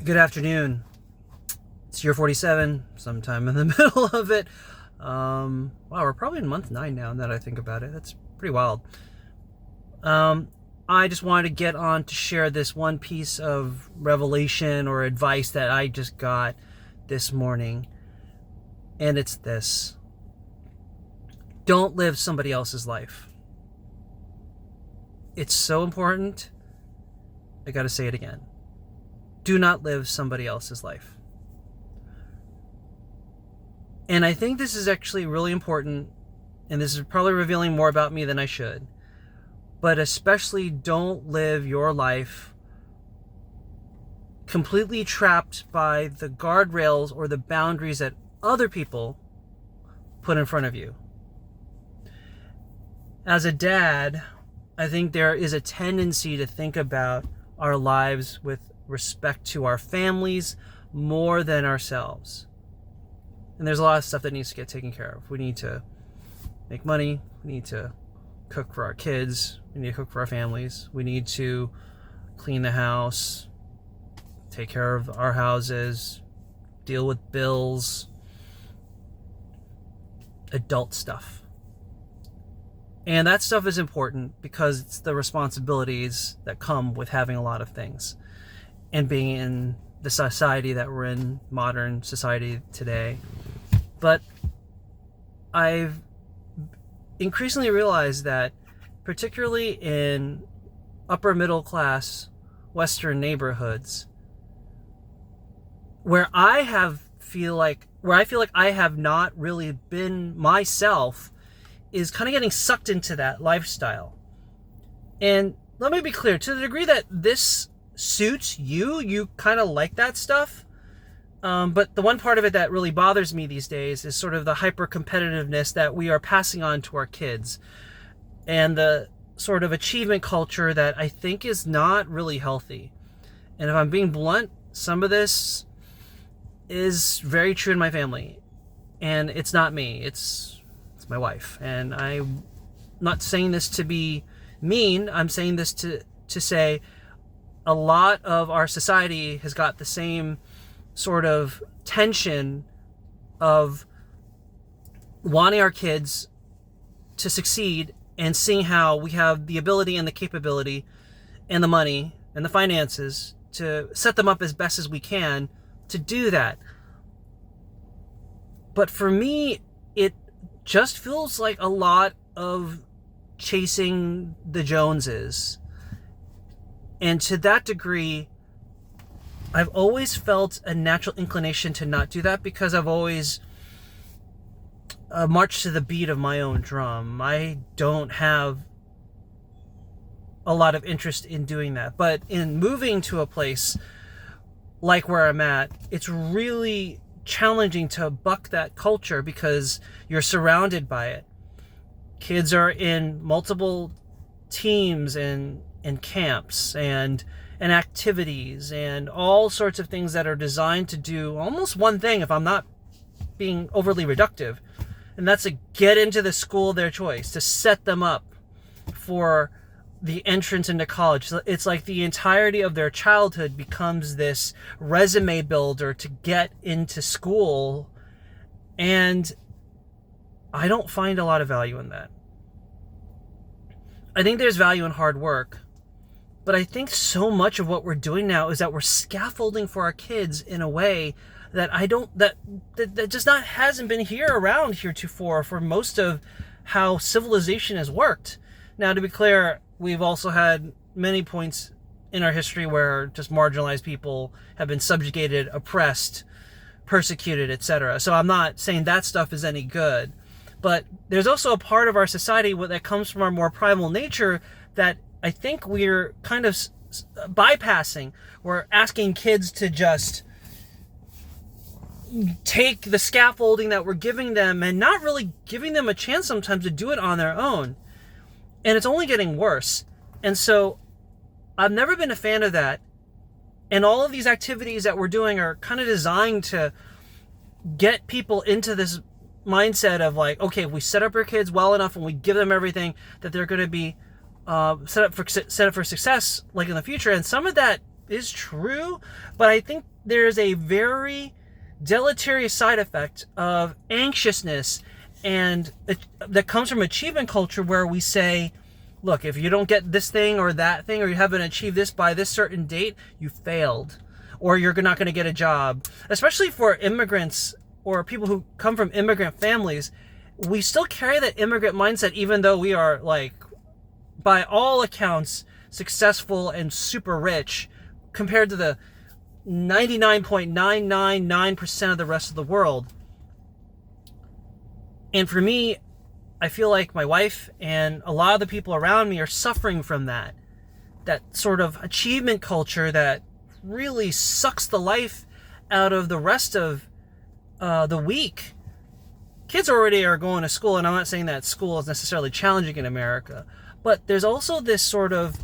Good afternoon. It's year 47, sometime in the middle of it. Wow, we're probably in month 9 now, now that I think about it. That's pretty wild. I just wanted to get on to share this one piece of revelation or advice that I just got this morning. And it's this. Don't live somebody else's life. It's so important. I gotta say it again. Do not live somebody else's life. And I think this is actually really important, and this is probably revealing more about me than I should. But especially don't live your life completely trapped by the guardrails or the boundaries that other people put in front of you. As a dad, I think there is a tendency to think about our lives with respect to our families more than ourselves. And there's a lot of stuff that needs to get taken care of. We need to make money. We need to cook for our kids. We need to cook for our families. We need to clean the house, take care of our houses, deal with bills, adult stuff. And that stuff is important because it's the responsibilities that come with having a lot of things and being in the society that we're in, modern society today. But I've increasingly realized that particularly in upper middle class Western neighborhoods, where I feel like I have not really been myself, is kind of getting sucked into that lifestyle. And let me be clear, to the degree that this suits you kind of like that stuff. But the one part of it that really bothers me these days is sort of the hyper competitiveness that we are passing on to our kids, and the sort of achievement culture that I think is not really healthy. And if I'm being blunt, some of this is very true in my family, and it's not me, it's my wife. And I'm not saying this to be mean. I'm saying this to say a lot of our society has got the same sort of tension of wanting our kids to succeed and seeing how we have the ability and the capability and the money and the finances to set them up as best as we can to do that. But for me, it just feels like a lot of chasing the Joneses. And to that degree, I've always felt a natural inclination to not do that because I've always marched to the beat of my own drum. I don't have a lot of interest in doing that. But in moving to a place like where I'm at, it's really challenging to buck that culture because you're surrounded by it. Kids are in multiple teams and camps and activities and all sorts of things that are designed to do almost one thing, if I'm not being overly reductive, and that's to get into the school of their choice, to set them up for the entrance into college. It's like the entirety of their childhood becomes this resume builder to get into school, and I don't find a lot of value in that. I think there's value in hard work, but I think so much of what we're doing now is that we're scaffolding for our kids in a way that that just hasn't been here around heretofore for most of how civilization has worked. Now, to be clear, we've also had many points in our history where just marginalized people have been subjugated, oppressed, persecuted, etc. So I'm not saying that stuff is any good. But there's also a part of our society that comes from our more primal nature that I think we're kind of bypassing. We're asking kids to just take the scaffolding that we're giving them and not really giving them a chance sometimes to do it on their own. And it's only getting worse. And so I've never been a fan of that. And all of these activities that we're doing are kind of designed to get people into this mindset of like, okay, if we set up our kids well enough and we give them everything, that they're going to be set up for success like in the future. And some of that is true, but I think there's a very deleterious side effect of anxiousness and that comes from achievement culture, where we say, look, if you don't get this thing or that thing, or you haven't achieved this by this certain date, you failed, or you're not going to get a job. Especially for immigrants or people who come from immigrant families, we still carry that immigrant mindset, even though we are, like, by all accounts, successful and super rich compared to the 99.999% of the rest of the world. And for me, I feel like my wife and a lot of the people around me are suffering from that sort of achievement culture that really sucks the life out of the rest of the week. Kids already are going to school, and I'm not saying that school is necessarily challenging in America, but there's also this sort of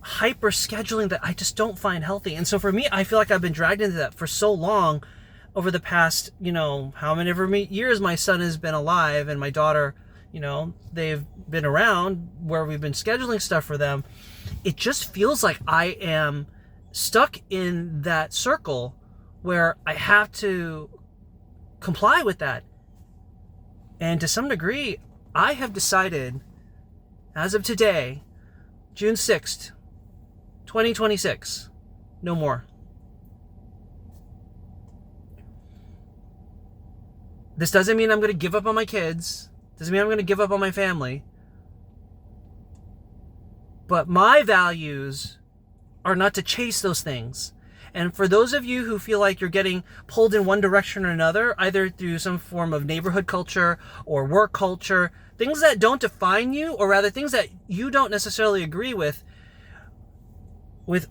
hyper scheduling that I just don't find healthy. And so for me, I feel like I've been dragged into that for so long over the past, how many years my son has been alive, and my daughter, they've been around, where we've been scheduling stuff for them. It just feels like I am stuck in that circle where I have to comply with that. And to some degree, I have decided, as of today, June 6th, 2026, no more. This doesn't mean I'm going to give up on my kids. Doesn't mean I'm going to give up on my family. But my values are not to chase those things. And for those of you who feel like you're getting pulled in one direction or another, either through some form of neighborhood culture or work culture, things that don't define you, or rather things that you don't necessarily agree with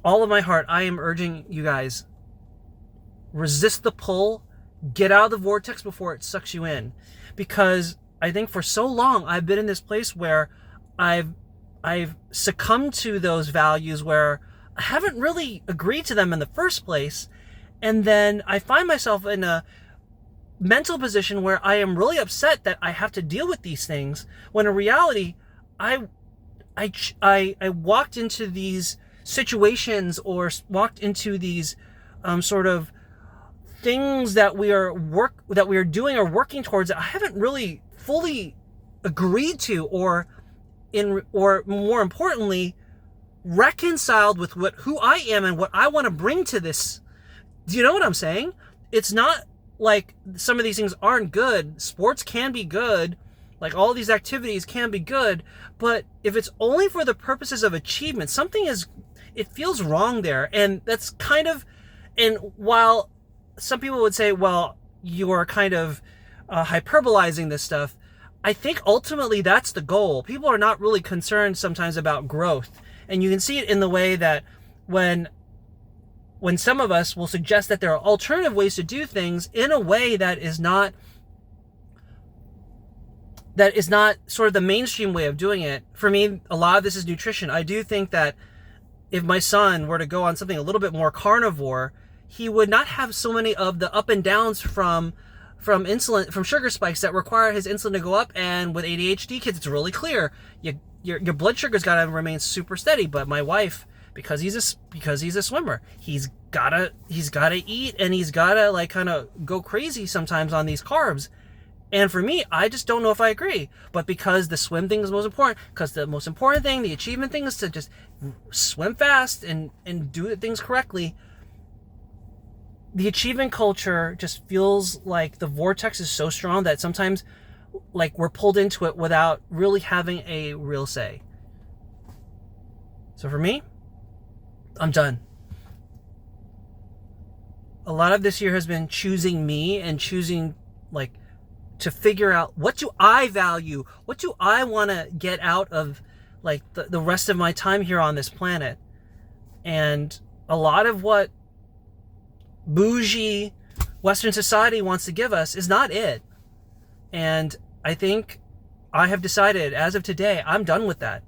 all of my heart, I am urging you guys, resist the pull, get out of the vortex before it sucks you in. Because I think for so long I've been in this place where I've succumbed to those values where I haven't really agreed to them in the first place, and then I find myself in a mental position where I am really upset that I have to deal with these things, when in reality I walked into these situations or walked into these sort of things that we are doing or working towards that I haven't really fully agreed to, or more importantly, reconciled with who I am and what I want to bring to this. Do you know what I'm saying? It's not like some of these things aren't good. Sports can be good. Like, all these activities can be good. But if it's only for the purposes of achievement, it feels wrong there. And that's kind of, and while some people would say, well, you are kind of hyperbolizing this stuff, I think ultimately that's the goal. People are not really concerned sometimes about growth. And you can see it in the way that when some of us will suggest that there are alternative ways to do things in a way that is not sort of the mainstream way of doing it. For me, a lot of this is nutrition. I do think that if my son were to go on something a little bit more carnivore, he would not have so many of the up and downs from insulin, from sugar spikes that require his insulin to go up. And with ADHD kids, it's really clear. Your blood sugar's got to remain super steady. But my wife, because he's a swimmer, he's gotta eat, and he's gotta, like, kind of go crazy sometimes on these carbs. And for me, I just don't know if I agree. But because the swim thing is most important, because the most important thing, the achievement thing, is to just swim fast and do things correctly, the achievement culture just feels like the vortex is so strong that sometimes, like, we're pulled into it without really having a real say. So for me, I'm done. A lot of this year has been choosing me and choosing, like, to figure out, what do I value? What do I want to get out of, like, the rest of my time here on this planet? And a lot of what bougie Western society wants to give us is not it. And I think I have decided, as of today, I'm done with that.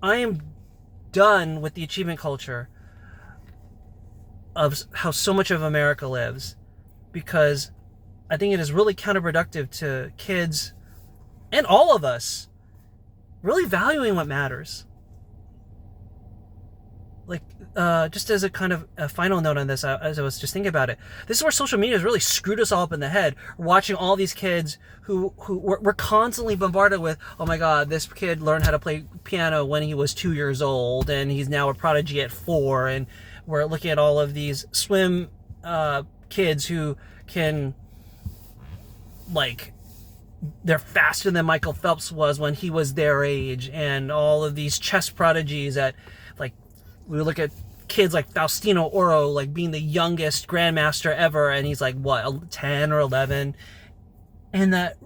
I am done with the achievement culture of how so much of America lives, because I think it is really counterproductive to kids and all of us really valuing what matters. just as a kind of a final note on this, as I was just thinking about it, this is where social media has really screwed us all up in the head. We're watching all these kids who we're constantly bombarded with, oh my God, this kid learned how to play piano when he was 2 years old, and he's now a prodigy at 4. And we're looking at all of these swim kids who can, like, they're faster than Michael Phelps was when he was their age, and all of these chess prodigies at, like, we look at kids like Faustino Oro, like being the youngest grandmaster ever, and he's like, what, 10 or 11? And that,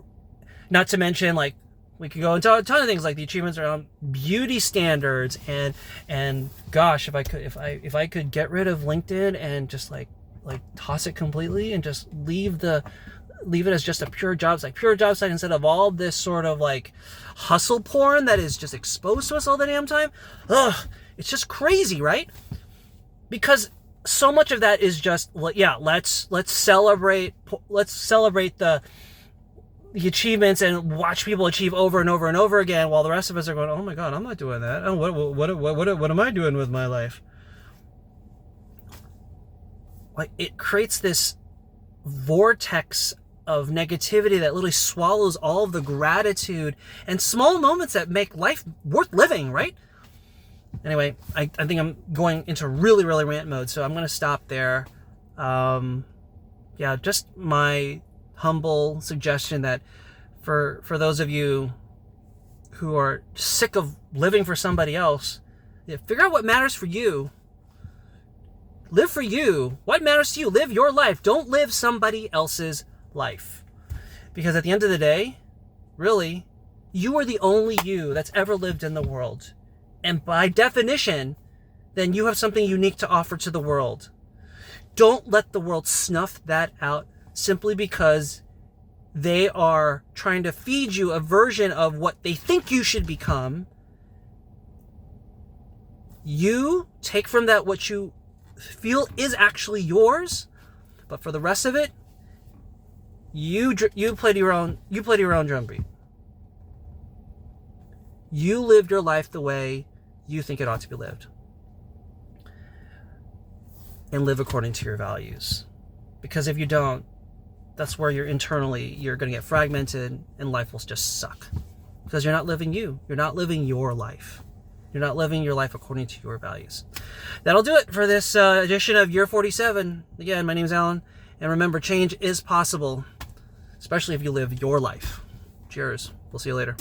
not to mention, like, we could go into a ton of things like the achievements around beauty standards, and gosh, if I could get rid of LinkedIn and just like toss it completely and just leave it as just a pure job site instead of all this sort of like hustle porn that is just exposed to us all the damn time. Ugh, it's just crazy, right? Because so much of that is just, yeah, let's celebrate the achievements and watch people achieve over and over and over again, while the rest of us are going, oh my God, I'm not doing that. Oh, what am I doing with my life? Like, it creates this vortex of negativity that literally swallows all of the gratitude and small moments that make life worth living, right? Anyway, I think I'm going into really, really rant mode, so I'm going to stop there. Yeah, just my humble suggestion that for those of you who are sick of living for somebody else, figure out what matters for you. Live for you. What matters to you? Live your life. Don't live somebody else's life. Because at the end of the day, really, you are the only you that's ever lived in the world. And by definition, then you have something unique to offer to the world. Don't let the world snuff that out simply because they are trying to feed you a version of what they think you should become. You take from that what you feel is actually yours, but for the rest of it, you played your own drumbeat. You lived your life the way you think it ought to be lived, and live according to your values. Because if you don't, that's where you're going to get fragmented, and life will just suck. Because you're not living you. You're not living your life. You're not living your life according to your values. That'll do it for this edition of Year 47. Again, my name is Alan, and remember, change is possible, especially if you live your life. Cheers. We'll see you later.